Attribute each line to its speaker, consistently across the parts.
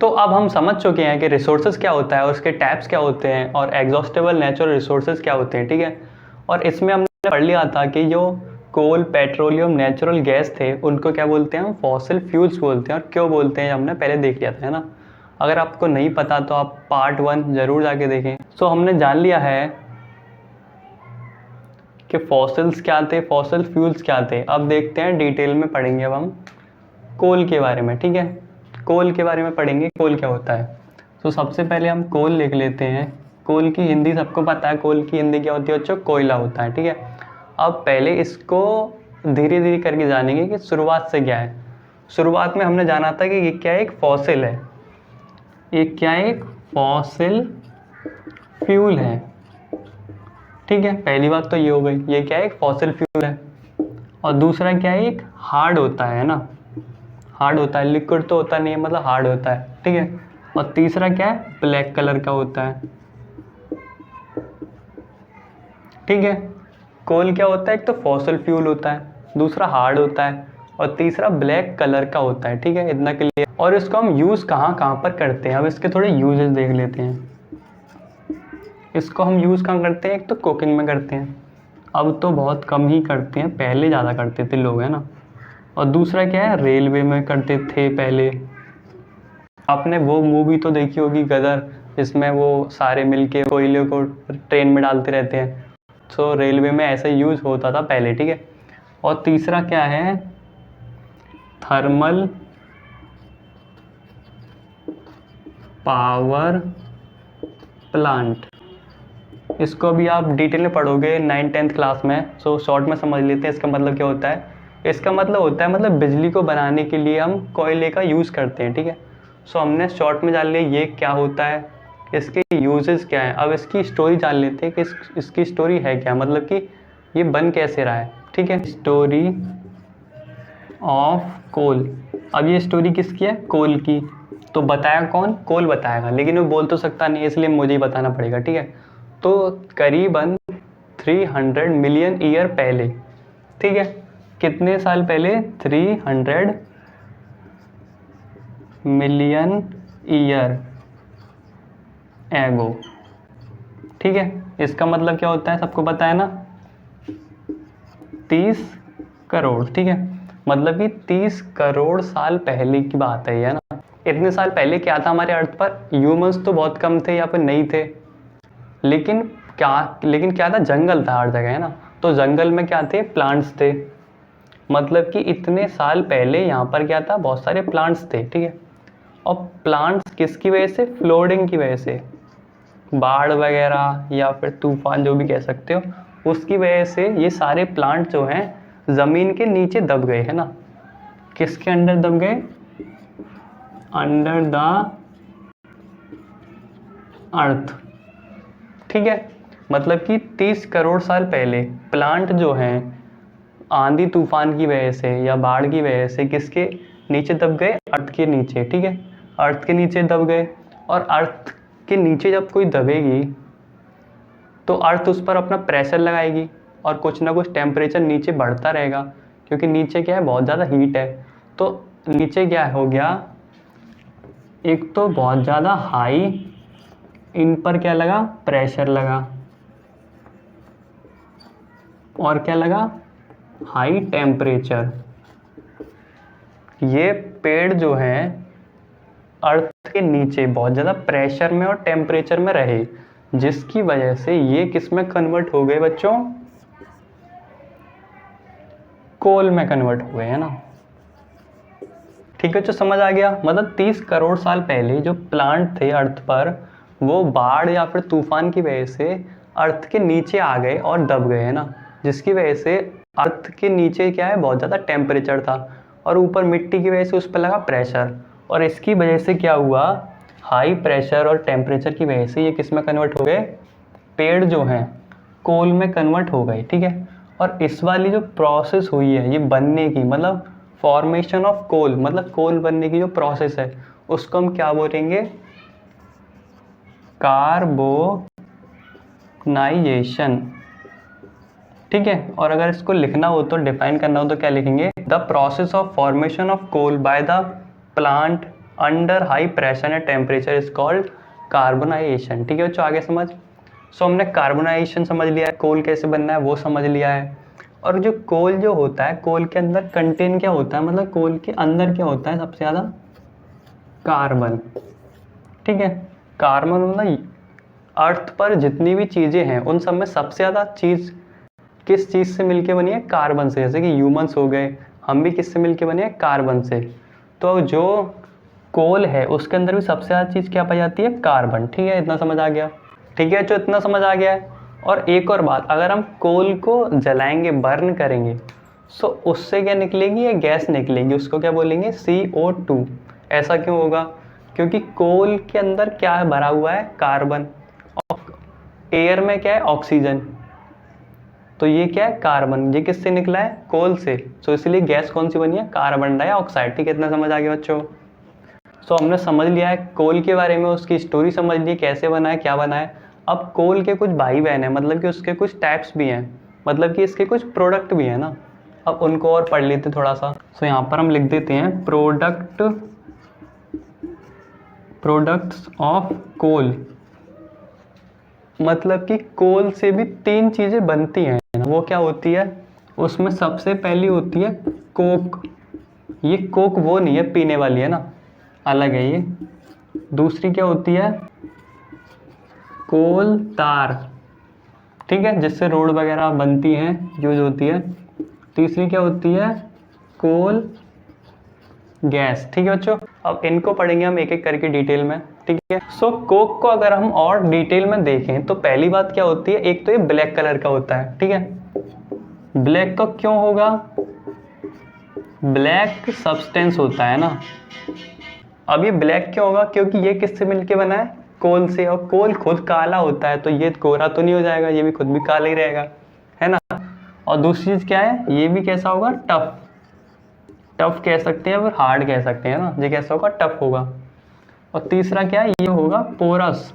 Speaker 1: तो अब हम समझ चुके हैं कि रिसोर्सेज क्या होता है और उसके टाइप्स क्या होते हैं और एग्जॉस्टेबल नेचुरल रिसोर्सेज क्या होते हैं, ठीक है। और इसमें हमने पढ़ लिया था कि जो कोल, पेट्रोलियम, नेचुरल गैस थे उनको क्या बोलते हैं हम, फॉसिल फ्यूल्स बोलते हैं। और क्यों बोलते हैं हमने पहले देख लिया था, है ना। अगर आपको नहीं पता तो आप पार्ट 1 ज़रूर जाके देखें। सो हमने जान लिया है कि फॉसिल्स क्या थे, फॉसिल फ्यूल्स क्या थे। अब देखते हैं डिटेल में पढ़ेंगे अब हम कोल के बारे में, ठीक है। कोल के बारे में पढ़ेंगे, कोल क्या होता है। तो सबसे पहले हम कोल लिख लेते हैं। कोल की हिंदी सबको पता है, कोल की हिंदी क्या होती है बच्चों, कोयला होता है, ठीक है। अब पहले इसको धीरे धीरे करके जानेंगे कि शुरुआत से क्या है। शुरुआत में हमने जाना था कि ये क्या है, एक फॉसिल है। ये क्या है, एक फॉसिल फ्यूल है, ठीक है। पहली बात तो ये हो गई, ये क्या है, एक फॉसिल फ्यूल है। और दूसरा क्या है, एक हार्ड होता है ना, हार्ड होता है, लिक्विड तो होता नहीं है, मतलब हार्ड होता है, ठीक है। और तीसरा क्या है, ब्लैक कलर का होता है, ठीक है। कोल क्या होता है, एक तो फॉसिल फ्यूल होता है, दूसरा हार्ड होता है और तीसरा ब्लैक कलर का होता है, ठीक है। इतना क्लियर। और इसको हम यूज़ कहाँ कहाँ पर करते हैं, अब इसके थोड़े यूजेस देख लेते हैं। इसको हम यूज़ कहाँ करते हैं, एक तो कुकिंग में करते हैं, अब तो बहुत कम ही करते हैं, पहले ज़्यादा करते थे लोग, है ना। और दूसरा क्या है, रेलवे में करते थे पहले। आपने वो मूवी तो देखी होगी गदर, जिसमें वो सारे मिलके कोयले को ट्रेन में डालते रहते हैं। तो रेलवे में ऐसा यूज़ होता था पहले, ठीक है। और तीसरा क्या है, थर्मल पावर प्लांट। इसको भी आप डिटेल में पढ़ोगे 9th-10th क्लास में। सो शॉर्ट में समझ लेते हैं इसका मतलब क्या होता है। इसका मतलब होता है, मतलब बिजली को बनाने के लिए हम कोयले का यूज़ करते हैं, ठीक है। सो हमने शॉर्ट में जान लिया ये क्या होता है, इसके यूजेस क्या है। अब इसकी स्टोरी जान लेते हैं कि इसकी स्टोरी है क्या, मतलब कि ये बन कैसे रहा है, ठीक है। Story of coal. अब ये स्टोरी किसकी है, कोल की। तो बताया कौन, कोल बताएगा, लेकिन वो बोल तो सकता नहीं है, इसलिए मुझे ही बताना पड़ेगा, ठीक है। तो करीबन 300 मिलियन ईयर पहले, ठीक है। कितने साल पहले, 300 मिलियन ईयर एगो, ठीक है। इसका मतलब क्या होता है, सबको पता है ना, 30 करोड़, ठीक है। मतलब कि 30 करोड़ साल पहले की बात है ना। इतने साल पहले क्या था हमारे अर्थ पर, ह्यूमंस तो बहुत कम थे या फिर नहीं थे, लेकिन क्या था, जंगल था हर जगह, है ना। तो जंगल में क्या थे, प्लांट्स थे। मतलब कि इतने साल पहले यहाँ पर क्या था, बहुत सारे प्लांट्स थे, ठीक है। और प्लांट्स किसकी वजह से, फ्लोडिंग की वजह से, बाढ़ वगैरह या फिर तूफान जो भी कह सकते हो, उसकी वजह से ये सारे प्लांट जो हैं ज़मीन के नीचे दब गए, है ना। किसके अंडर दब गए, अंडर द अर्थ, ठीक है। मतलब कि 30 करोड़ साल पहले प्लांट जो हैं आंधी तूफान की वजह से या बाढ़ की वजह से किसके नीचे दब गए, अर्थ के नीचे, ठीक है। अर्थ के नीचे दब गए। और अर्थ के नीचे जब कोई दबेगी तो अर्थ उस पर अपना प्रेशर लगाएगी और कुछ ना कुछ टेम्परेचर नीचे बढ़ता रहेगा, क्योंकि नीचे क्या है, बहुत ज़्यादा हीट है। तो नीचे क्या हो गया, एक तो बहुत ज़्यादा हाई, इन पर क्या लगा, प्रेशर लगा, और क्या लगा, हाई टेम्परेचर। ये पेड़ जो हैं अर्थ के नीचे बहुत ज़्यादा प्रेशर में और टेम्परेचर में रहे, जिसकी वजह से ये किस में कन्वर्ट हो गए बच्चों, कोल में कन्वर्ट हो गए, है ना। ठीक है, जो समझ आ गया। मतलब 30 करोड़ साल पहले जो प्लांट थे अर्थ पर, वो बाढ़ या फिर तूफान की वजह से अर्थ के नीचे आ गए और दब गए, है ना। जिसकी वजह से अर्थ के नीचे क्या है, बहुत ज़्यादा टेम्परेचर था और ऊपर मिट्टी की वजह से उस पर लगा प्रेशर, और इसकी वजह से क्या हुआ, हाई प्रेशर और टेम्परेचर की वजह से ये किस में कन्वर्ट हो गए, पेड़ जो हैं कोल में कन्वर्ट हो गए, ठीक है। और इस वाली जो प्रोसेस हुई है ये बनने की, मतलब फॉर्मेशन ऑफ कोल, मतलब कोल बनने की जो प्रोसेस है उसको हम क्या बोलेंगे, कार्बोनाइजेशन, ठीक है। और अगर इसको लिखना हो तो, डिफाइन करना हो तो क्या लिखेंगे, the process of formation of coal by the plant under high pressure and temperature is called carbonisation. ठीक है बच्चों, आगे समझ। सो हमने कार्बोनाइजेशन समझ लिया है, कोल कैसे बनना है वो समझ लिया है। और जो कोल जो होता है, कोल के अंदर कंटेन क्या होता है, मतलब कोल के अंदर क्या होता है सबसे ज़्यादा, कार्बन। ठीक है, कार्बन मतलब अर्थ पर जितनी भी चीज़ें हैं उन सब में सबसे ज़्यादा चीज़ किस चीज़ से मिलके बनी है, कार्बन से। जैसे कि ह्यूमंस हो गए, हम भी किससे मिलके बने हैं, कार्बन से। तो जो कोल है उसके अंदर भी सबसे ज़्यादा चीज़ क्या पाई जाती है, कार्बन। ठीक है, इतना समझ आ गया। ठीक है, जो इतना समझ आ गया है। और एक और बात, अगर हम कोल को जलाएंगे, बर्न करेंगे, सो उससे क्या निकलेगी, ये गैस निकलेगी, उसको क्या बोलेंगे, CO2। ऐसा क्यों होगा, क्योंकि कोल के अंदर क्या है, भरा हुआ है, कार्बन। एयर में क्या है, ऑक्सीजन। तो ये क्या है, कार्बन। ये किससे निकला है, कोल से। सो इसलिए गैस कौन सी बनी है, कार्बन डाइऑक्साइड। ठीक है, इतना समझ आ गया बच्चों। सो हमने समझ लिया है कोल के बारे में, उसकी स्टोरी समझ ली, कैसे बना है, क्या बना है। अब कोल के कुछ भाई बहन हैं, मतलब कि उसके कुछ टाइप्स भी हैं, मतलब कि इसके कुछ प्रोडक्ट भी हैं ना। अब उनको और पढ़ लेते थोड़ा सा। सो यहाँ पर हम लिख देते हैं प्रोडक्ट्स ऑफ कोल। मतलब कि कोल से भी 3 चीज़ें बनती हैं, वो क्या होती है, उसमें सबसे पहली होती है कोक। ये कोक वो नहीं है पीने वाली, है ना, अलग है ये। दूसरी क्या होती है, कोल तार। ठीक है, जिससे रोड वगैरह बनती हैं, यूज होती है। तीसरी क्या होती है, कोल गैस। ठीक है बच्चों, अब इनको पढ़ेंगे हम एक एक करके डिटेल में। ठीक है, सो कोक को अगर हम और डिटेल में देखें तो पहली बात क्या होती है, एक तो ये ब्लैक कलर का होता है। ठीक है, ब्लैक का क्यों होगा, ब्लैक सब्सटेंस होता है ना। अब ये ब्लैक क्यों होगा, क्योंकि ये किससे मिलके बना है, कोल से। और कोल खुद काला होता है, तो ये गोरा तो नहीं हो जाएगा, ये भी खुद भी काला ही रहेगा, है ना। और दूसरी चीज क्या है, ये भी कैसा होगा, टफ। टफ कह सकते हैं और हार्ड कह सकते हैं ना, ये कैसा होगा, टफ होगा। और तीसरा क्या है, ये होगा पोरस।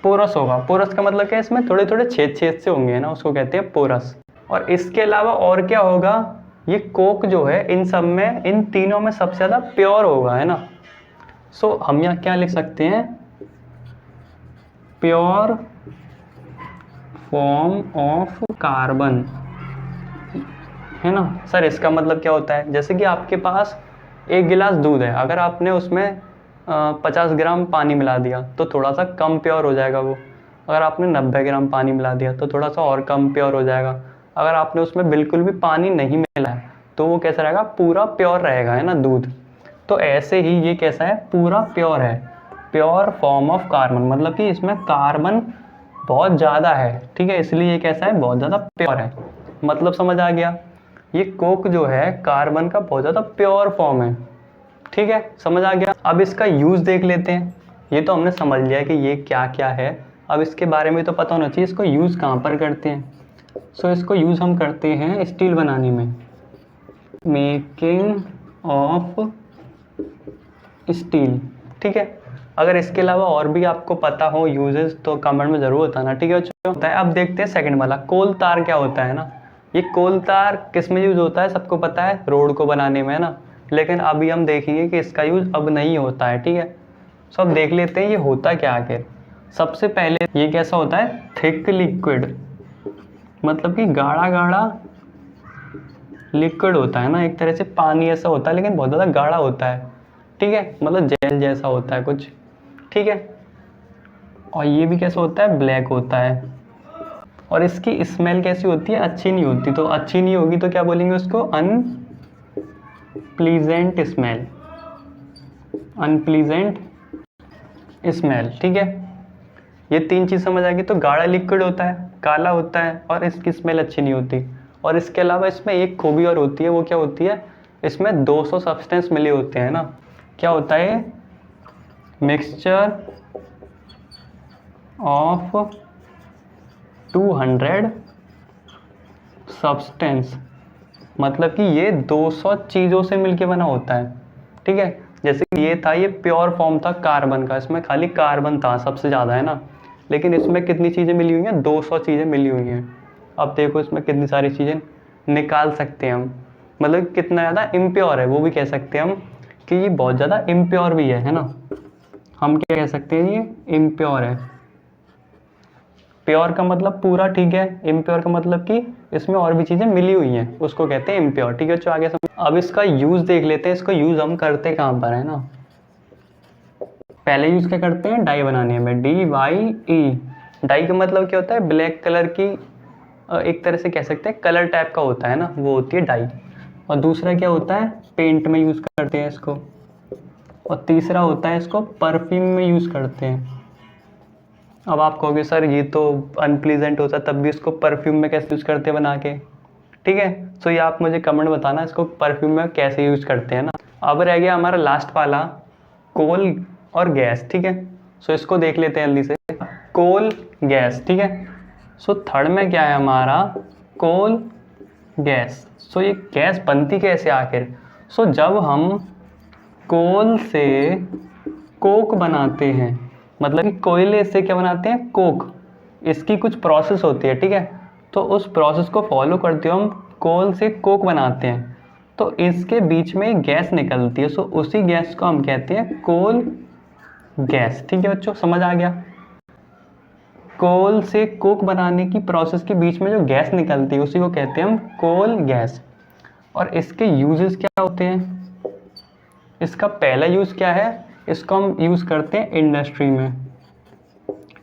Speaker 1: पोरस होगा, पोरस का मतलब क्या है, इसमें थोड़े थोड़े छेद छेद से होंगे, है ना, उसको कहते हैं पोरस। और इसके अलावा और क्या होगा, ये कोक जो है इन सब में, इन तीनों में सबसे ज़्यादा प्योर होगा, है ना। सो हम यहाँ क्या लिख सकते हैं, प्योर फॉर्म ऑफ कार्बन, है ना। सर इसका मतलब क्या होता है, जैसे कि आपके पास 1 गिलास दूध है, अगर आपने उसमें 50 ग्राम पानी मिला दिया तो थोड़ा सा कम प्योर हो जाएगा वो। अगर आपने 90 ग्राम पानी मिला दिया तो थोड़ा सा और कम प्योर हो जाएगा। अगर आपने उसमें बिल्कुल भी पानी नहीं मिला है तो वो कैसा रहेगा, पूरा प्योर रहेगा, है ना, दूध। तो ऐसे ही ये कैसा है, पूरा प्योर है, प्योर फॉर्म ऑफ कार्बन, मतलब कि इसमें कार्बन बहुत ज़्यादा है। ठीक है, इसलिए ये कैसा है, बहुत ज़्यादा प्योर है। मतलब समझ आ गया, ये कोक जो है कार्बन का बहुत ज़्यादा प्योर फॉर्म है। ठीक है, समझ आ गया। अब इसका यूज़ देख लेते हैं। ये तो हमने समझ लिया कि ये क्या क्या है, अब इसके बारे में तो पता होना चाहिए इसको यूज़ कहाँ पर करते हैं। सो इसको यूज़ हम करते हैं स्टील बनाने में, मेकिंग ऑफ स्टील। ठीक है, अगर इसके अलावा और भी आपको पता हो यूजेस तो कमेंट में ज़रूर बताना। ठीक है बच्चों, अब देखते हैं सेकंड वाला, कोल तार क्या होता है ना। ये कोल तार किस में यूज़ होता है, सबको पता है, रोड को बनाने में, है ना। लेकिन अभी हम देखेंगे कि इसका यूज़ अब नहीं होता है। ठीक है, सो अब देख लेते हैं ये होता क्या आखिर। सबसे पहले ये कैसा होता है, थिक लिक्विड, मतलब कि गाढ़ा गाढ़ा लिक्विड होता है ना, एक तरह से पानी ऐसा होता है लेकिन बहुत ज़्यादा गाढ़ा होता है। ठीक है, मतलब जेल जैसा होता है कुछ। ठीक है, और ये भी कैसा होता है, ब्लैक होता है। और इसकी स्मेल कैसी होती है, अच्छी नहीं होती। तो अच्छी नहीं होगी तो क्या बोलेंगे उसको, अनप्लीजेंट स्मेल, अनप्लीजेंट स्मेल। ठीक है, ये 3 चीज़ समझ आ गई। तो गाढ़ा लिक्विड होता है, काला होता है, और इसकी स्मेल अच्छी नहीं होती। और इसके अलावा इसमें एक खूबी और होती है, वो क्या होती है, इसमें 200 सब्सटेंस मिले होते हैं ना। क्या होता है, मिक्सचर ऑफ 200 सब्सटेंस, मतलब कि ये 200 चीज़ों से मिलके बना होता है। ठीक है, जैसे कि ये था, ये प्योर फॉर्म था कार्बन का, इसमें खाली कार्बन था सबसे ज़्यादा, है ना। लेकिन इसमें कितनी चीज़ें मिली हुई हैं, 200 चीज़ें मिली हुई हैं। अब देखो इसमें कितनी सारी चीज़ें निकाल सकते हैं हम, मतलब कितना ज़्यादा इम्प्योर है वो भी कह सकते हैं हम कि ये बहुत ज़्यादा इम्प्योर भी है ना। हम क्या कह सकते हैं, ये इम्प्योर है। प्योर का मतलब पूरा, ठीक है। इम्प्योर का मतलब कि इसमें और भी चीज़ें मिली हुई हैं, उसको कहते हैं इम्प्योर। ठीक है, जो आगे समझ। अब इसका यूज़ देख लेते हैं, इसको यूज़ हम करते कहाँ पर है ना। पहले यूज़ क्या करते हैं, डाई बनाने में, DYE। डाई का मतलब क्या होता है, ब्लैक कलर की, एक तरह से कह सकते हैं कलर टाइप का होता है ना, वो होती है डाई। और दूसरा क्या होता है, पेंट में यूज़ करते हैं इसको। और तीसरा होता है, इसको परफ्यूम में यूज़ करते हैं। अब आप कहोगे सर ये तो अनप्लीजेंट होता है, तब भी इसको परफ्यूम में कैसे यूज़ करते हैं बना के। ठीक है, सो ये आप मुझे कमेंट बताना इसको परफ्यूम में कैसे यूज़ करते हैं ना। अब रह गया हमारा लास्ट वाला, कोल और गैस। ठीक है, सो इसको देख लेते हैं जल्दी से, कोल गैस। ठीक है, सो थर्ड में क्या है हमारा, कोल गैस। सो ये गैस बनती कैसे आखिर। सो जब हम कोल से कोक बनाते हैं, मतलब कि कोयले से क्या बनाते हैं, कोक। इसकी कुछ प्रोसेस होती है, ठीक है। तो उस प्रोसेस को फॉलो करते हुए हम कोल से कोक बनाते हैं, तो इसके बीच में एक गैस निकलती है। सो उसी गैस को हम कहते हैं कोल गैस। ठीक है बच्चों, समझ आ गया। कोल से कोक बनाने की प्रोसेस के बीच में जो गैस निकलती है उसी को कहते हैं हम कोल गैस। और इसके यूजेस क्या होते हैं, इसका पहला यूज़ क्या है, इसको हम यूज़ करते हैं इंडस्ट्री में।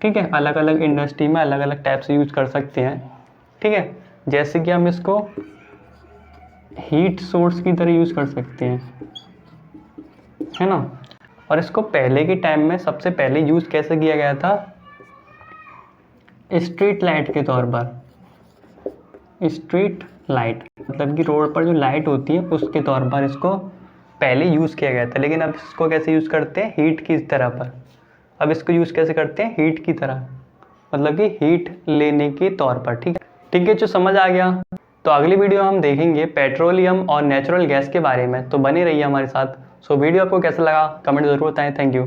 Speaker 1: ठीक है, अलग अलग इंडस्ट्री में अलग अलग टाइप से यूज़ कर सकते हैं। ठीक है, जैसे कि हम इसको हीट सोर्स की तरह यूज़ कर सकते हैं, है ना। और इसको पहले के टाइम में सबसे पहले यूज़ कैसे किया गया था, स्ट्रीट लाइट के तौर पर। स्ट्रीट लाइट मतलब कि रोड पर जो लाइट होती है उसके तौर पर इसको पहले यूज़ किया गया था। लेकिन अब इसको कैसे यूज़ करते हैं, हीट की तरह पर। अब इसको यूज़ कैसे करते हैं, हीट की तरह, मतलब कि हीट लेने के तौर पर। ठीक है, ठीक है, जो समझ आ गया। तो अगली वीडियो हम देखेंगे पेट्रोलियम और नेचुरल गैस के बारे में, तो बने रहिए हमारे साथ। सो वीडियो आपको कैसा लगा कमेंट ज़रूर बताएं। Thank you.